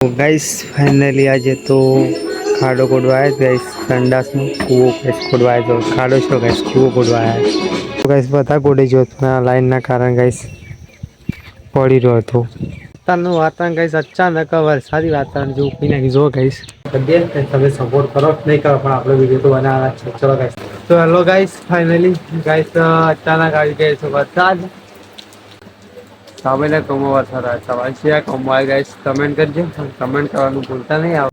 तो guys finally आज तो खाडो कोडवाया गाइस संडास में कुओं गाइस कोडवाया तो खाडो छो गाइस कुओं कोडवाया तो गाइस बता कोडे जोतना लाइन ना कारण गाइस पड़ी રહ્યો હતો તાનું વાતાવરણ ગાઈસ અચાનક વરસાદી વાતાવરણ જેવું કઈ નાખી જો ગાઈસ તમે સપોર્ટ કરો નહીં કરો પણ આપણો વિડીયો તો બનાવવાના છે ચલો ગાઈસ તો હેલો ગાઈસ ફાઇનલી ગાઈસ અચાનક આવી ગયો છે વરસાદ સામેને કમો વરસાદ આવે સવાલ છે આ કમો આવી ગાઈસ કમેન્ટ કરજો કમેન્ટ કરવાનું ભૂલતા નહીં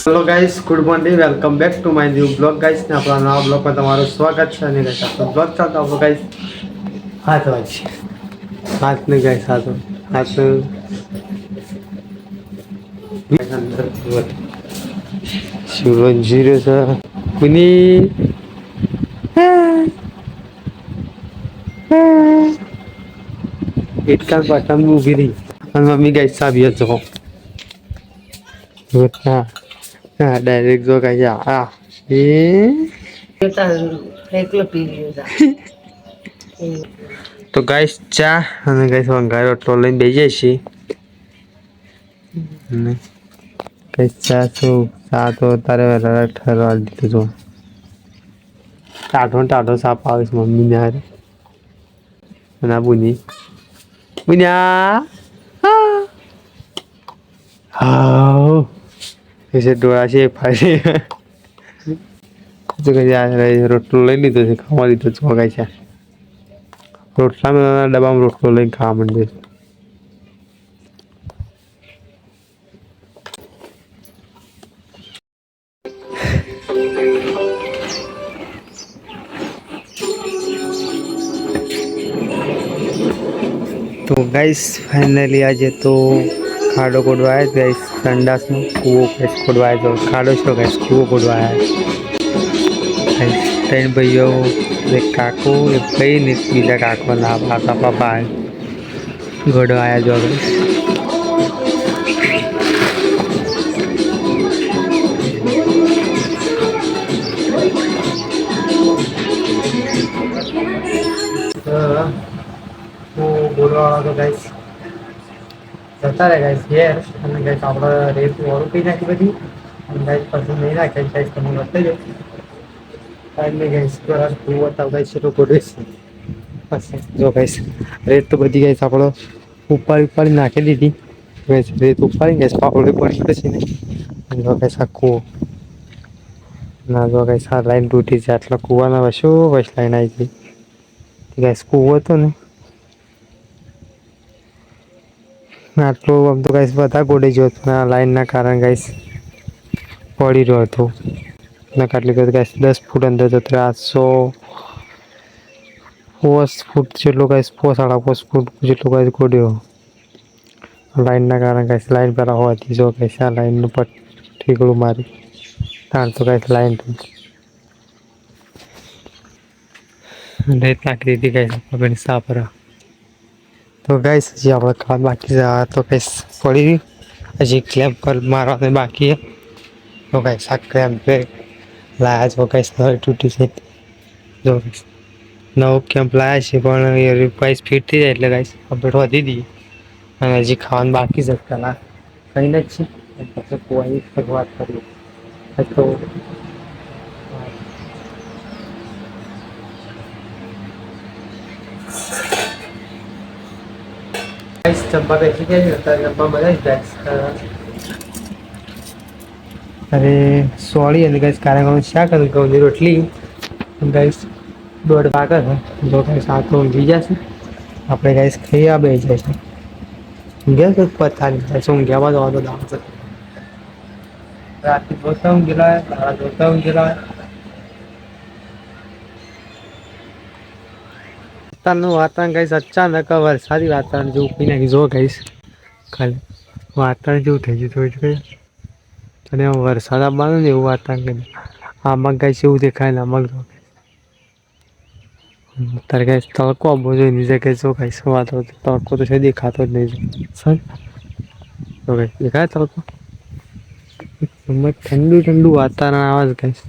hello guys good morning welcome back to my new blog guys ને આપણા નવા બ્લોગમાં તમારું સ્વાગત છે અને ગાઈસ આપણો બ્લોગ ચાલતો આપણો ગાઈસ હાથ વાગશે હાથ ને ગાઈસ હાથ સુરજ જીરો છે કુની इटकाल पाटम उभी रही आणि मम्मी गाईस चाबी येतो हा हा डायरेक्ट जो काय आ ए તો ગાઈસ ચા અને ગાઈસ વંગાયો રોટલો લઈને બેસી જાય છે અને ગાઈસ ચા તો તારે વેલા ઠરવા દીધું તો ટાઢો સાપ આવે છે મમ્મી ને હારે અને બુની બુન્યા હા ऐसे डोळा से फाड़े तो कहीं रोटलो लई लीधो છે ખાવા લીધો છો ગાઈસ રોટલા ડબ્બામાં રોટલો લઈને ખાવા માંડે तो गाइस फाइनली आज तो खाडो कोडवाया गाइस संडास में कुओं गाइस कोडवाया तो खाडो छो गाइस कुओं कोडवाया तीन भाइयों एक काको एक भाई ने बीजा काको ना पापा पापा गोडवाया जो गाइस બોલવા તો ગાઈસ જતા રહે ગાઈસ યાર અને ગાઈસ આપણે રેત વાળું કઈ નાખી બધી અને ગાઈસ પછી નહીં નાખે ગાઈસ તમે બતાવી દો અને ગાઈસ પર હું બતાવ ગાઈસ તો કોડે પછી જો ગાઈસ રેત તો બધી ગાઈસ આપણો ઉપાડી નાખી દીધી ગાઈસ રેત ઉપાડી ગાઈસ પાવડે પડી પછી ને જો ગાઈસ આખું ના જો ગાઈસ આ લાઈન તૂટી છે આટલા કૂવાના વસો વસ લાઈન આવી ગઈ ગાઈસ કૂવો હતો ને આટલું આમ તો ગાઈસ બધા ગોડે જોતના લાઈનના કારણ ગાઈસ પડી રહ્યો હતો ના કાટલી કરી ગાઈસ 10 ફૂટ અંદર તો 350 ફૂટ જેટલો ગાઈસ 5.5 ફૂટ જેટલો ગાઈસ ગોડ્યો લાઈનના કારણ ગાઈસ લાઈન પર હોવાથી જો ગાઈસ આ લાઈનનું પટ ઠીકડું મારી તાર તો ગાઈસ લાઈન રેત નાખી દીધી ગાઈસ આપણે સાફ રહ્યા तो गाइस जी आप खाद बाकी से तो गाइस पड़ी अजी क्लैम्प कर मारवा बाकी है तो गाइस आ क्लैम्प पे लाया जो गाइस नवी टूटी से जो नव कैम्प लाया છે પણ એ પ્રાઇસ ફિટ થઈ જાય એટલે ગાઈસ અપડેટ વધી દી અને હજી ખાવાનું બાકી છે કલા કઈ ન છે પછી કોઈ શરૂઆત કરી તો गाइस चंपा कैसे क्या होता है चंपा मजा गाइस अरे सॉरी અને ગાઈસ કારણ શા કરું ઘઉંની રોટલી ગાઈસ દોઢ ભાગર છે જો ગાઈસ આ તો ઊંઘી જશે આપણે ગાઈસ ખાઈ આ બેસી જાય છે ગયા તો પતા નહીં ગાઈસ ઊંઘ્યામાં જવા તો દામ છે રાતે જોતા ઊંઘેલા તારા જોતા ઊંઘેલા તાનું વાતાવરણ ગાઈસ અચાનક વરસાદી વાતાવરણ જેવું કઈ નાખી જો ગાઈસ ખાલી વાતાવરણ જેવું થઈ ગયું થોડું અને વરસાદ આવવાનું ને એવું વાતાવરણ આમાં ગાઈસ એવું દેખાય ને આમાં તારે ગાઈસ તડકો આવવો જોઈએ એની જગ્યાએ જો ગાઈસ વાતાવરણ તડકો તો છે દેખાતો જ નહીં સર તો ગાઈસ દેખાય તડકો ઠંડુ વાતાવરણ આવે છે ગાઈસ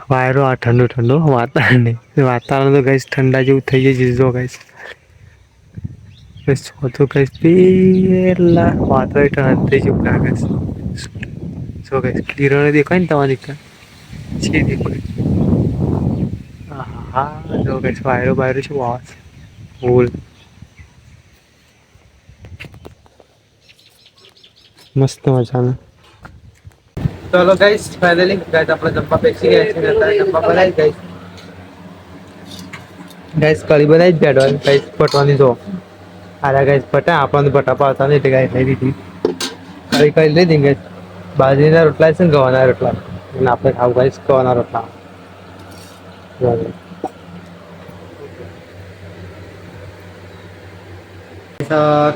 વાયરો આ ઠંડો વાતાવરણ નહીં વાતાવરણ તો ગાઈસ ઠંડા જેવું થઈ જાય જો ગાઈસ તો કઈ પેલા વાદળ થઈ જેવું લાગે છે. શું કઈ કિરણો દેખાય ને તમારી છે દેખાય હા જો કઈ વાયરો બાયરો શું આવે છે. મસ્ત મજાનું. ચલો ગાઈસ ફાઇનલી ગાઈસ આપણે જમવા બેસી ગયા છે જમવા બનાવી ગાઈસ. ગેસ કરી બનાવી જ બેઠો ગેસ પટવાની જો આરા ગેસ પટા આપણને પટા પાડતા નહી એટલે ગાય લઈ દીધી કઈ લીધી ગેસ બાજરીના રોટલા છે ને ગવાના રોટલા આપણે ખાવું ગાઈસ ગવાના રોટલા.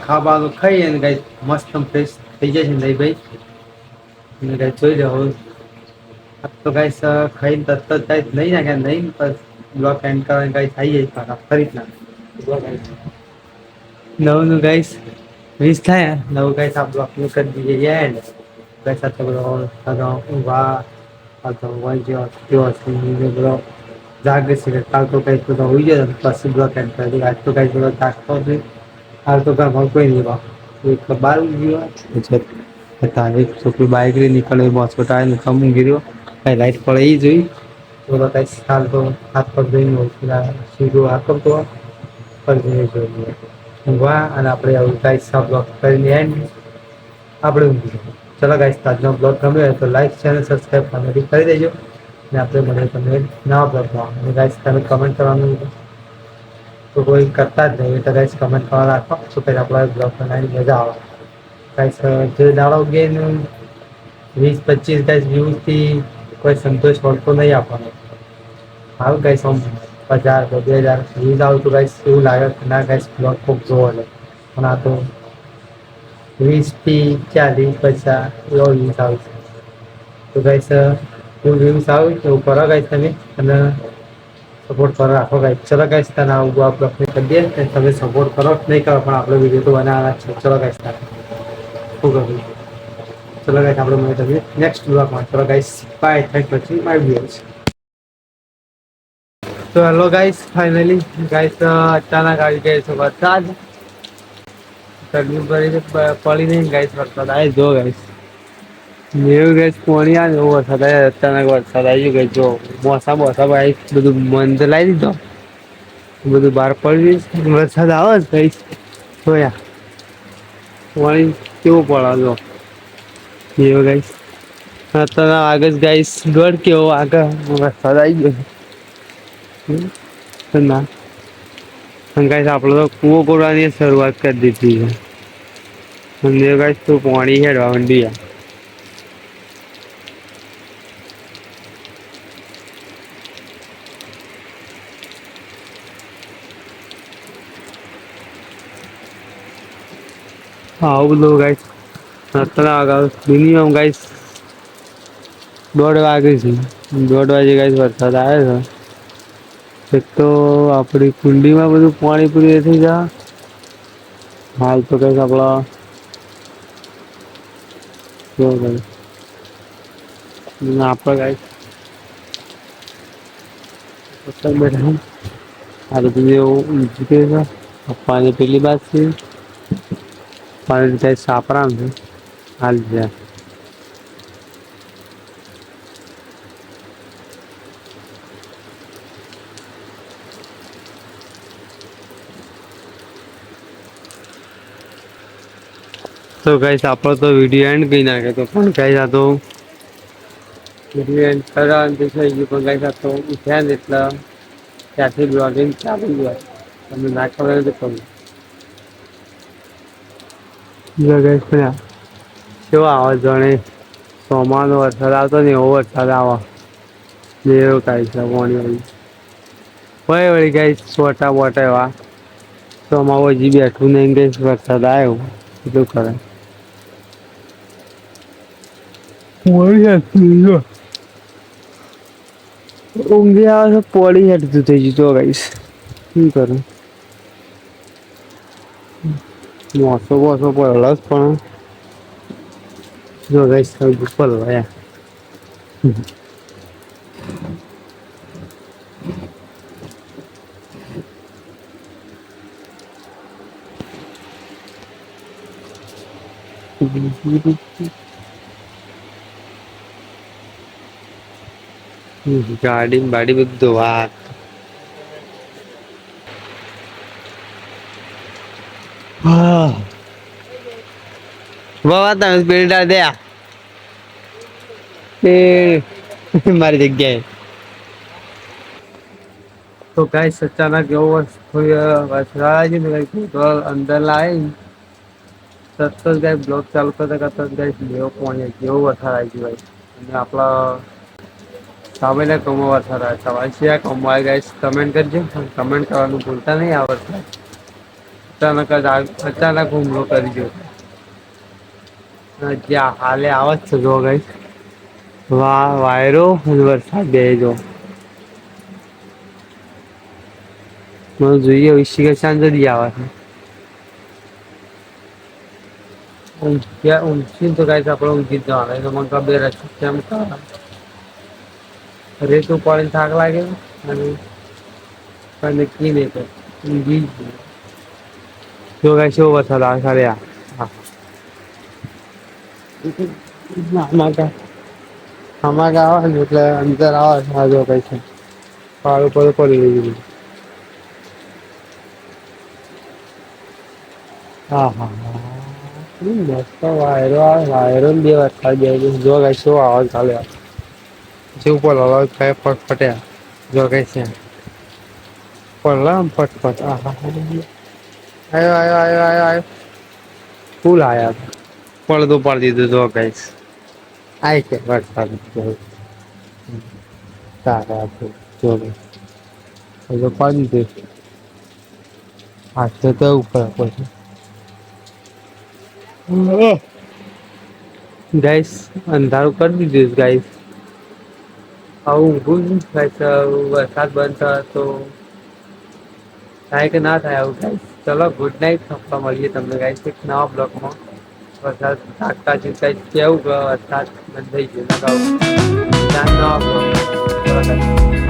ખાવાનું ખાઈ ને ગાઈસ મસ્ત ફ્રેશ થઈ જાય છે ને ભાઈ ગાઈસ જોઈ જાવ તો ગાઈસ ખાઈને તરત જ ગાઈસ લઈ નાખ્યા નહીં બ્લોક એન્ડ કરવાની ગાઈસ આવી જાય ફરી નવનું ગાઈસ 20 થાય નવું ગાઈસ આ બ્લોક નું કરી દઈએ એન્ડ ગાઈસ જાગે છે કાલ તો કઈ તો હોઈ જાય પછી બ્લોક એન્ડ કરી આજ તો કઈ જાગતો નથી. હાલ તો ઘરમાં કોઈ નહીં એક બાર હતા એક છોકરી બાઈક લઈને નીકળે હોસ્પિટલ ઊંઘી રહ્યો કઈ લાઈટ પડે એ જોઈ તો કઈ હાલ તો હાથ પગ ધોઈને સીધું હાથ કરતો ઊંઘવા અને આપણે આવું ગાઈસ બ્લોક કરીને એન્ડ આપણે ઊંઘી ચલો ગાઈસ આજનો બ્લોગ ગમ્યો હોય તો લાઈક શેર અને સબસ્ક્રાઇબ ફેમિલી કરી દેજો અને આપણે મળીએ તમને નવા બ્લોગમાં અને ગાઈસ તમે કમેન્ટ કરવાનું તો કોઈ કરતા જ નહીં તો ગાઈસ કમેન્ટ કરવા રાખો તો પછી આપણા બ્લોગ બનાવવાની મજા આવે ગાઈસ જે દાડો ગેન 20-25 ગાઈસ વ્યૂઝથી કોઈ સંતોષ મળતો નહીં આપણને હાલ ગાઈસ આમ 1000-2000 વ્યૂઝ આવે તો ગાઈસ એવું લાગે કે ના ગાઈસ બ્લોગ ખૂબ જોવો છે પણ આ તો 20-40-50 એવો વ્યૂઝ આવે છે તો ગાઈસ એવું વ્યૂઝ આવે એવું કરો ગાઈસ તમે અને સપોર્ટ કરો રાખો ગાઈસ ચલો ગાઈસ તને આવું બ્લોગને કરી દઈએ તમે સપોર્ટ કરો નહીં કરો પણ આપણો વિડીયો તો બનાવવાના છે ચલો ગાઈસ શું કરું ચલો ગાઈસ આપણે મળીએ તમને નેક્સ્ટ બ્લોગમાં ચલો ગાઈસ બાય થેન્ક પછી માય વ્યુઅર્સ. તો હેલો ગાઈસ ફાઇનલી ગાઈસ અચાનક આવી ગઈ છે વરસાદ પડી નહીં ગાઈસ વરસાદ આવી જો ગાઈસ એવું ગાઈસ પાણી આવે એવો વરસાદ આવે અચાનક વરસાદ આવી ગયો જો મોસમ આવી બધું બંધ લાવી દીધો બધું બહાર પડી વરસાદ આવે ગાઈસ જોયા પાણી કેવું પડે જો એવું ગાઈસ અત્યારે આગળ ગાઈસ ગઢ કેવો આગળ વરસાદ આવી ગયો ના ગાઈસ આપણે તો કૂવો ગોળવાની શરૂઆત કરી દીધી છે અને ગાઈસ તો પાણી હેડવા મંડી આવું બધું ગાઈસ અત્યારે આગળ મિનિમમ ગાઈસ 1:30 વાગે છે 1:30 વાગે ગાઈસ વરસાદ આવે છે એક તો આપણી કુંડીમાં બધું પાણી પૂરી થઈ જાય હાલ તો કઈક આપણા આપણે ગાઈસ બેઠા આ બધું એવું છે પાણી પેલી બાદ છે પાણી કઈ સાપરા છે હાલ છે તો ગાઈસ આપણો તો વિડીયો એન્ડ કરી નાખે તો પણ ગાઈસ આ તો વિડીયો એન્ડ કરવાનું થઈ ગયું પણ ગાઈસ આ તો ઉઠ્યા ને એટલે ત્યાંથી બ્લોગિંગ ચાલુ હોય તમને ના ખબર તો કહું ગાઈસ કેવો આવે જાણે ચોમાનો વરસાદ આવતો ને એવો વરસાદ આવે એવું કાંઈ છે પાણી વળી ગાઈસ છોટા બોટા એવા ચોમાવું હજી બેઠું નહીં ગાઈસ વરસાદ આવ્યો શું કરે ઊંઘી આવે છે પોડી હેઠતું થઈ ગયું તો ગાઈસ શું કરું મોસો બોસો પડેલો પણ જો ગાઈસ ઉપર વાયા ગાડી બાડી બધું વાત હા તમે સ્પીડ દે એ મારી જગ્યાએ તો ગાઈસ અચાનક એવો વરસાદ અંદર લાવી તરત જ ગાઈસ બ્લોગ ચાલુ કરતા કરતા ગાઈસ જેવો વરસાદ આવી ગયો અને આપણા સામેના ગામમાં વરસાદ આવે છે કયા ગામમાં ગાઈસ કમેન્ટ કરજો કમેન્ટ કરવાનું ભૂલતા નહીં આ વરસાદ અચાનક હુમલો કરી ગયો જ્યાં હાલે આવજ છે જો ગાઈસ વાયરો અને વરસાદ બેજો મને જોઈએ વિශ්િક શાંત દી આવે છે ઊંચી તો ગાઈસ આપડે ઊંઘી જ જવાનું મને ખબર જ કેમ રેત ઉપાડીને થાક લાગે અને નક્કી નહી ઊંઘી જો ગાઈસ કેવો વરસાદ આવે આમાં આવે ને એટલે અંદર આવે કઈ છે કાળું પડી હા હા હા મસ્ત વાયરો આવે વાયરો બે વરસાદ જો ગાઈસ કેવો અવાજ કાઢે ઉપર પગ ફટ્યા જો ગાઈસ પડલા ફટફટ આયો ફૂલ આયા પડદો પાડી દીધો જો ગાઈસ આય છે વરસાદ પાડી દે હા તો ઉપર પછી ગાઈસ અંધારું કરી દીધું ગાઈસ આવું વરસાદ બંધ થ તો થાય કે ના થાય આવું ગાઈસ ચલો ગુડ નાઈટ મળીએ તમને ગાઈસ એક નવા બ્લોગમાં વરસાદ કેવું વરસાદ બંધ થઈ ગયો